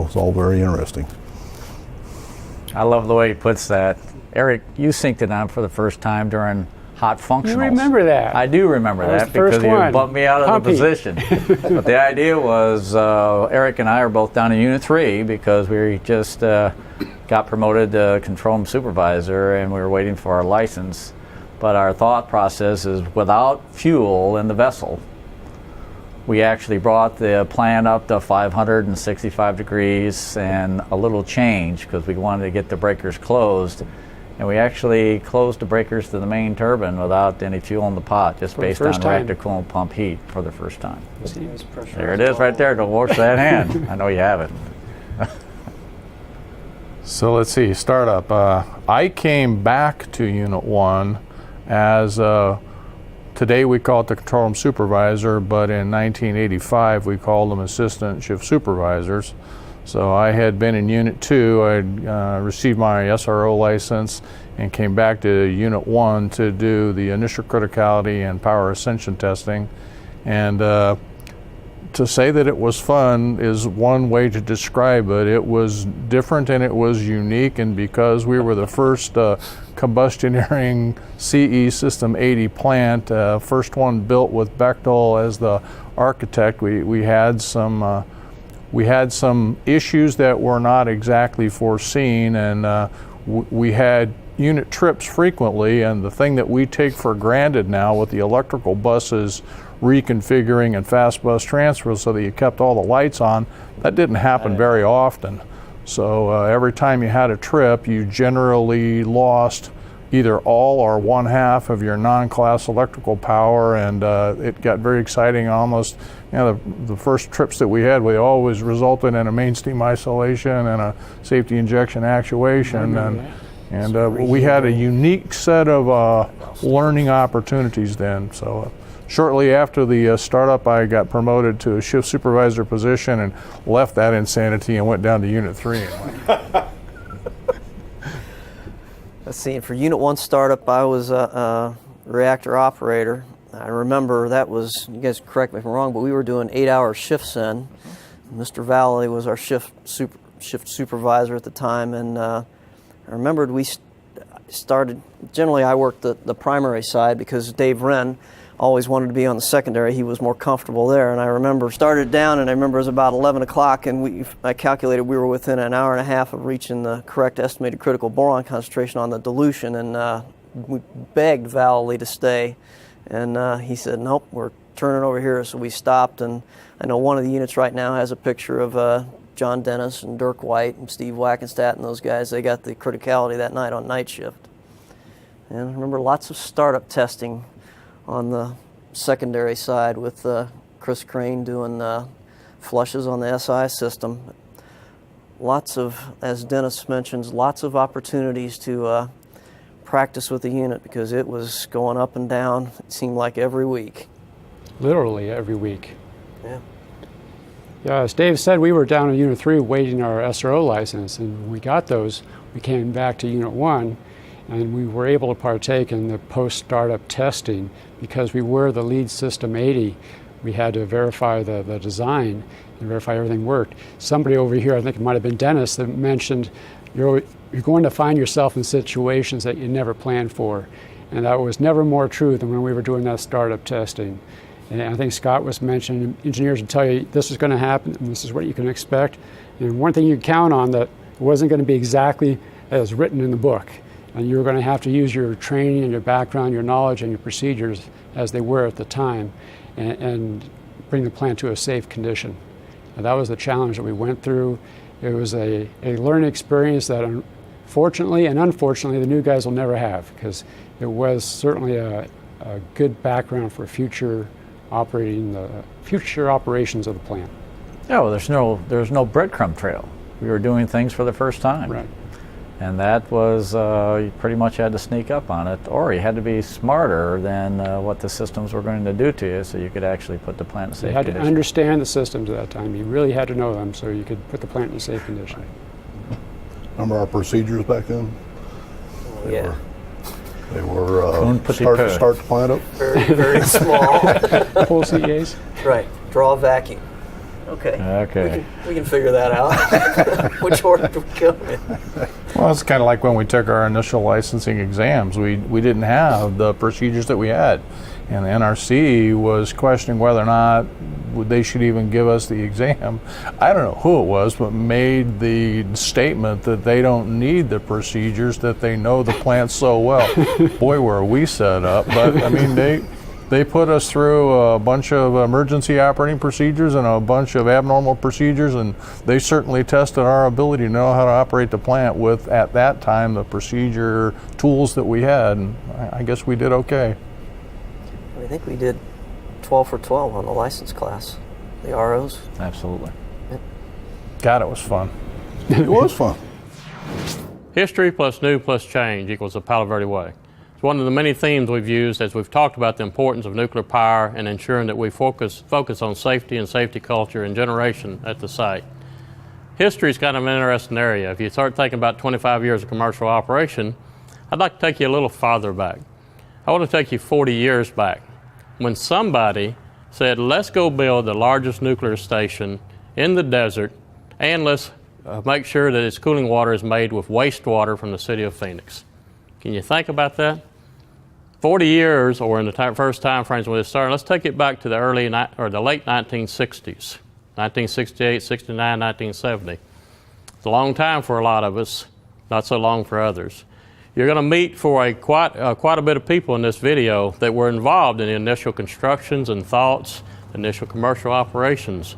So it's all very interesting. I love the way he puts that. Eric, you synced it on for the first time during hot functionals. You remember that? I do remember that because you bumped me out of the position. But the idea was Eric and I are both down in Unit 3 because we just got promoted to control room supervisor and we were waiting for our license. But our thought process is without fuel in the vessel, we actually brought the plant up to 565 degrees and a little change because we wanted to get the breakers closed. And we actually closed the breakers to the main turbine without any fuel in the pot, just based on reactor coolant pump heat for the first time. There it is right there. Don't wash that hand. I know you have it. So let's see, startup. I came back to Unit 1 as, today we call it the control room supervisor, but in 1985 we called them assistant shift supervisors. So I had been in Unit 2, I received my SRO license and came back to Unit 1 to do the initial criticality and power ascension testing. And to say that it was fun is one way to describe it. It was different and it was unique, and because we were the first combustionering CE System 80 plant, first one built with Bechtel as the architect, we had some issues that were not exactly foreseen, and we had unit trips frequently, and the thing that we take for granted now with the electrical buses reconfiguring and fast bus transfers so that you kept all the lights on, that didn't happen very often. So every time you had a trip, you generally lost either all or one half of your non-class electrical power, and it got very exciting. Almost, you know, the first trips that we had, we always resulted in a main steam isolation and a safety injection actuation, and we had a unique set of learning opportunities then. So shortly after the startup, I got promoted to a shift supervisor position and left that insanity and went down to Unit 3. Let's see, and for Unit 1 startup, I was a reactor operator. I remember that was, you guys correct me if I'm wrong, but we were doing 8-hour shifts in. Mr. Valley was our shift supervisor at the time, and I remembered we started, generally I worked the primary side because Dave Wren always wanted to be on the secondary. He was more comfortable there, and I remember started down, and I remember it was about 11 o'clock, and I calculated we were within an hour and a half of reaching the correct estimated critical boron concentration on the dilution, and we begged Valley to stay, and he said, nope, we're turning over here, so we stopped, and I know one of the units right now has a picture of John Dennis and Dirk White and Steve Wackenstadt and those guys. They got the criticality that night on night shift. And I remember lots of startup testing on the secondary side with Chris Crane doing flushes on the SI system. Lots of, as Dennis mentions, lots of opportunities to practice with the unit because it was going up and down, it seemed like every week. Literally every week. Yeah. Yeah, as Dave said, we were down in Unit 3 waiting our SRO license, and when we got those, we came back to Unit 1, and we were able to partake in the post-startup testing because we were the lead System 80. We had to verify the design and verify everything worked. Somebody over here, I think it might have been Dennis, that mentioned you're going to find yourself in situations that you never planned for. And that was never more true than when we were doing that startup testing. And I think Scott was mentioning engineers would tell you this is going to happen and this is what you can expect. And one thing you can count on that it wasn't going to be exactly as written in the book. And you're going to have to use your training and your background, your knowledge and your procedures as they were at the time and bring the plant to a safe condition. And that was the challenge that we went through. It was a learning experience that fortunately and unfortunately the new guys will never have, because it was certainly a good background for future operations of the plant. Yeah, well, there's no breadcrumb trail. We were doing things for the first time. Right. And that was, you pretty much had to sneak up on it, or you had to be smarter than what the systems were going to do to you so you could actually put the plant in safe condition. You had to understand the systems at that time. You really had to know them so you could put the plant in a safe condition. Remember our procedures back then? Yeah. They were start the plant up. Very, very small. Full CEAs? Right. Draw vacuum. Okay. Okay. We can figure that out. Which order do we go in? Well, it's kind of like when we took our initial licensing exams. We didn't have the procedures that we had. And the NRC was questioning whether or not they should even give us the exam. I don't know who it was, but made the statement that they don't need the procedures, that they know the plant so well. Boy, were we set up. But I mean, they put us through a bunch of emergency operating procedures and a bunch of abnormal procedures, and they certainly tested our ability to know how to operate the plant with, at that time, the procedure tools that we had. And I guess we did okay. I think we did 12 for 12 on the license class, the ROs. Absolutely. God, it was fun. It was fun. History plus new plus change equals the Palo Verde way. It's one of the many themes we've used as we've talked about the importance of nuclear power and ensuring that we focus on safety and safety culture and generation at the site. History is kind of an interesting area. If you start thinking about 25 years of commercial operation, I'd like to take you a little farther back. I want to take you 40 years back, when somebody said, let's go build the largest nuclear station in the desert, and let's make sure that its cooling water is made with wastewater from the city of Phoenix. Can you think about that? 40 years, or in the first time frames when it started, let's take it back to the late 1960s, 1968, 69, 1970. It's a long time for a lot of us, not so long for others. You're going to meet for quite a bit of people in this video that were involved in the initial constructions and thoughts, initial commercial operations.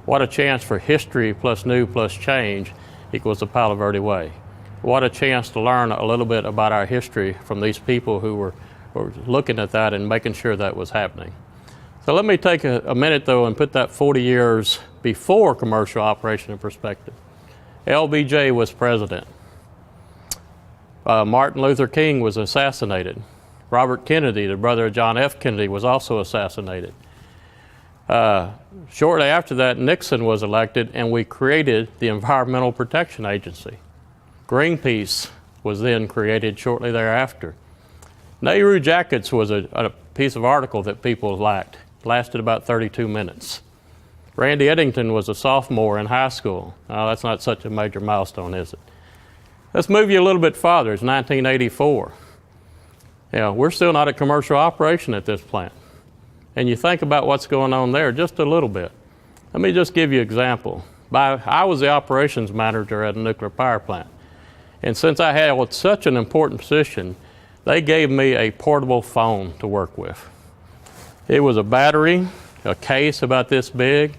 What a chance for history plus new plus change equals the Palo Verde way. What a chance to learn a little bit about our history from these people who were looking at that and making sure that was happening. So let me take a minute though and put that 40 years before commercial operation in perspective. LBJ was president. Martin Luther King was assassinated. Robert Kennedy, the brother of John F. Kennedy, was also assassinated. Shortly after that, Nixon was elected, and we created the Environmental Protection Agency. Greenpeace was then created shortly thereafter. Nehru Jackets was a piece of article that people liked. It lasted about 32 minutes. Randy Eddington was a sophomore in high school. Now, that's not such a major milestone, is it? Let's move you a little bit farther. It's 1984. We're still not at commercial operation at this plant. And you think about what's going on there just a little bit. Let me just give you an example. I was the operations manager at a nuclear power plant. And since I held such an important position, they gave me a portable phone to work with. It was a battery, a case about this big.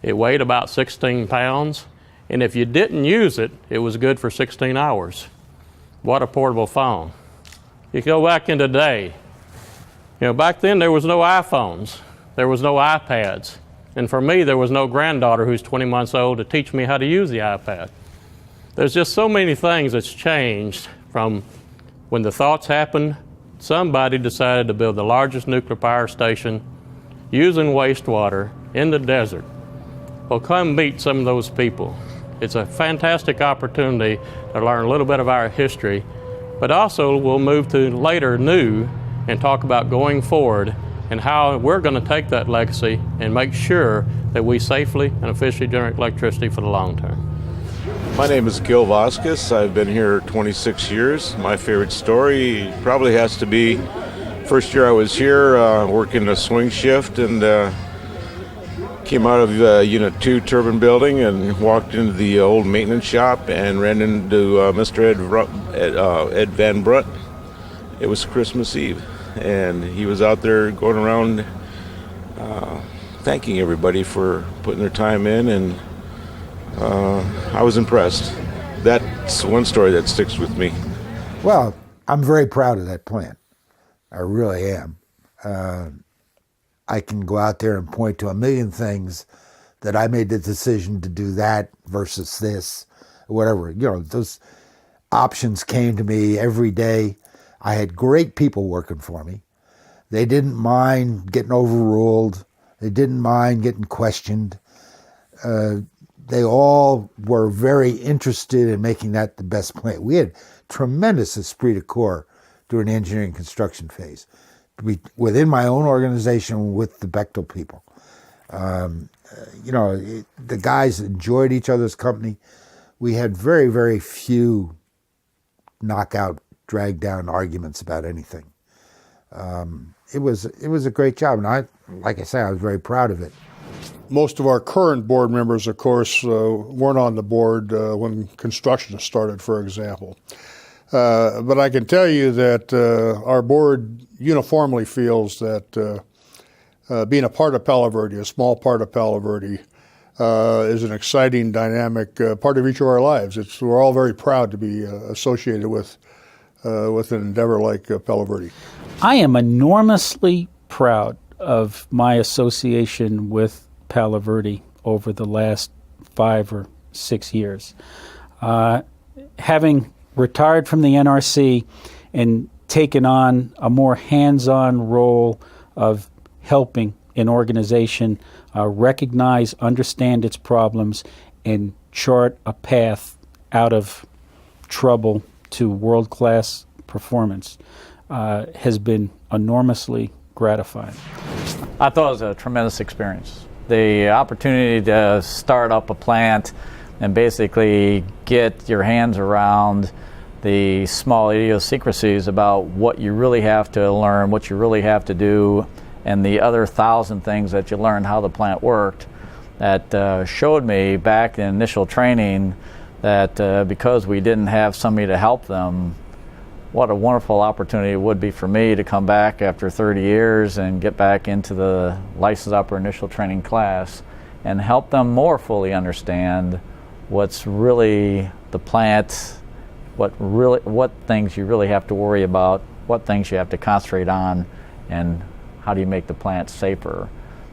It weighed about 16 pounds. And if you didn't use it, it was good for 16 hours. What a portable phone. You go back in today. Back then there was no iPhones. There was no iPads. And for me, there was no granddaughter who's 20 months old to teach me how to use the iPad. There's just so many things that's changed from when the thoughts happened. Somebody decided to build the largest nuclear power station using wastewater in the desert. Well, come meet some of those people. It's a fantastic opportunity to learn a little bit of our history, but also we'll move to later new and talk about going forward and how we're going to take that legacy and make sure that we safely and efficiently generate electricity for the long term. My name is Gil Vasquez. I've been here 26 years. My favorite story probably has to be first year I was here working a swing shift and came out of Unit 2 turbine building and walked into the old maintenance shop and ran into Mr. Ed Van Brunt. It was Christmas Eve, and he was out there going around thanking everybody for putting their time in, and I was impressed. That's one story that sticks with me. Well, I'm very proud of that plant. I really am. I can go out there and point to a million things that I made the decision to do that versus this, whatever. Those options came to me every day. I had great people working for me. They didn't mind getting overruled. They didn't mind getting questioned. They all were very interested in making that the best plant. We had tremendous esprit de corps during the engineering construction phase, within my own organization with the Bechtel people. The guys enjoyed each other's company. We had very, very few knockout, drag down arguments about anything. It was a great job, and like I say, I was very proud of it. Most of our current board members, of course, weren't on the board when construction started, for example. But I can tell you that our board uniformly feels that being a part of Palo Verde, a small part of Palo Verde, is an exciting, dynamic part of each of our lives. We're all very proud to be associated with an endeavor like Palo Verde. I am enormously proud of my association with Palo Verde over the last 5 or 6 years. Having retired from the NRC and taken on a more hands-on role of helping an organization recognize, understand its problems, and chart a path out of trouble to world-class performance has been enormously gratifying. I thought it was a tremendous experience. The opportunity to start up a plant and basically get your hands around the small idiosyncrasies about what you really have to learn, what you really have to do, and the other 1,000 things that you learned how the plant worked, that showed me back in initial training that because we didn't have somebody to help them, what a wonderful opportunity it would be for me to come back after 30 years and get back into the licensed operator initial training class and help them more fully understand what's really the plant, what things you really have to worry about, what things you have to concentrate on, and how do you make the plant safer.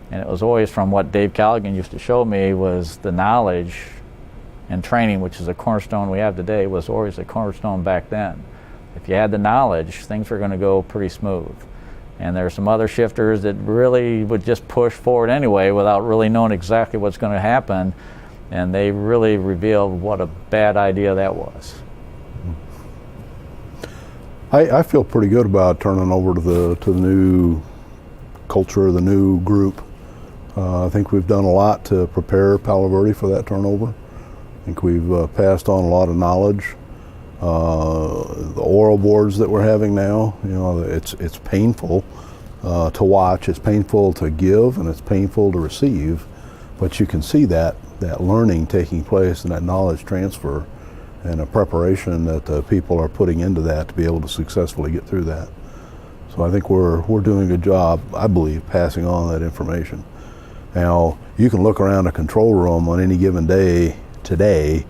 And it was always from what Dave Callaghan used to show me was the knowledge and training, which is a cornerstone we have today, was always a cornerstone back then. If you had the knowledge, things were going to go pretty smooth. And there are some other shifters that really would just push forward anyway without really knowing exactly what's going to happen. And they really revealed what a bad idea that was. I feel pretty good about turning over to the new culture, the new group. I think we've done a lot to prepare Palo Verde for that turnover. I think we've passed on a lot of knowledge. The oral boards that we're having now, it's painful to watch, it's painful to give, and it's painful to receive, but you can see that learning taking place and that knowledge transfer and a preparation that the people are putting into that to be able to successfully get through that. So I think we're doing a good job, I believe, passing on that information. Now, you can look around a control room on any given day today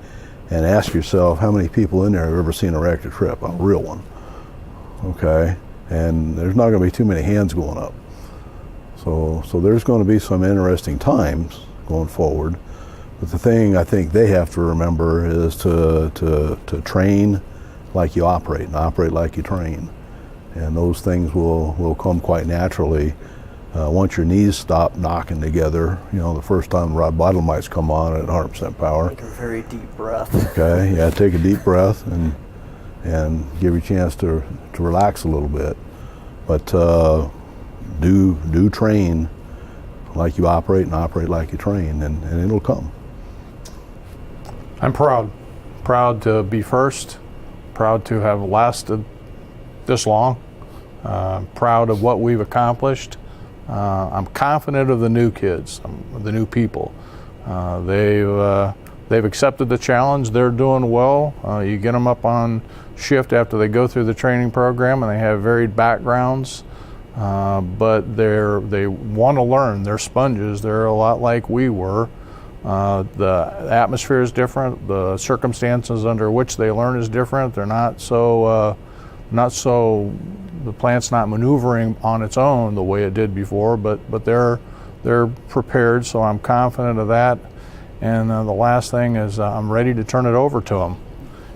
and ask yourself how many people in there have ever seen a reactor trip, a real one, okay? And there's not gonna be too many hands going up. So there's gonna be some interesting times going forward. But the thing I think they have to remember is to train like you operate and operate like you train. And those things will come quite naturally once your knees stop knocking together. The first time rod bottle mites come on at 100% power. Take a very deep breath. Okay, yeah, take a deep breath and give you a chance to relax a little bit. But do train like you operate and operate like you train, and it'll come. I'm proud to be first, proud to have lasted this long, proud of what we've accomplished. I'm confident of the new kids, the new people. They've accepted the challenge. They're doing well. You get them up on shift after they go through the training program, and they have varied backgrounds, but they want to learn. They're sponges. They're a lot like we were. The atmosphere is different. The circumstances under which they learn is different. They're not so the plant's not maneuvering on its own the way it did before, but they're prepared, so I'm confident of that. And the last thing is I'm ready to turn it over to them.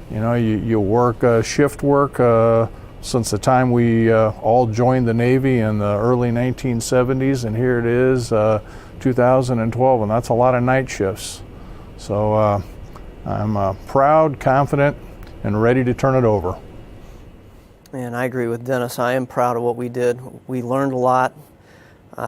You work shift work since the time we all joined the Navy in the early 1970s, and here it is 2012, and that's a lot of night shifts. So I'm proud, confident, and ready to turn it over. And I agree with Dennis. I am proud of what we did. We learned a lot.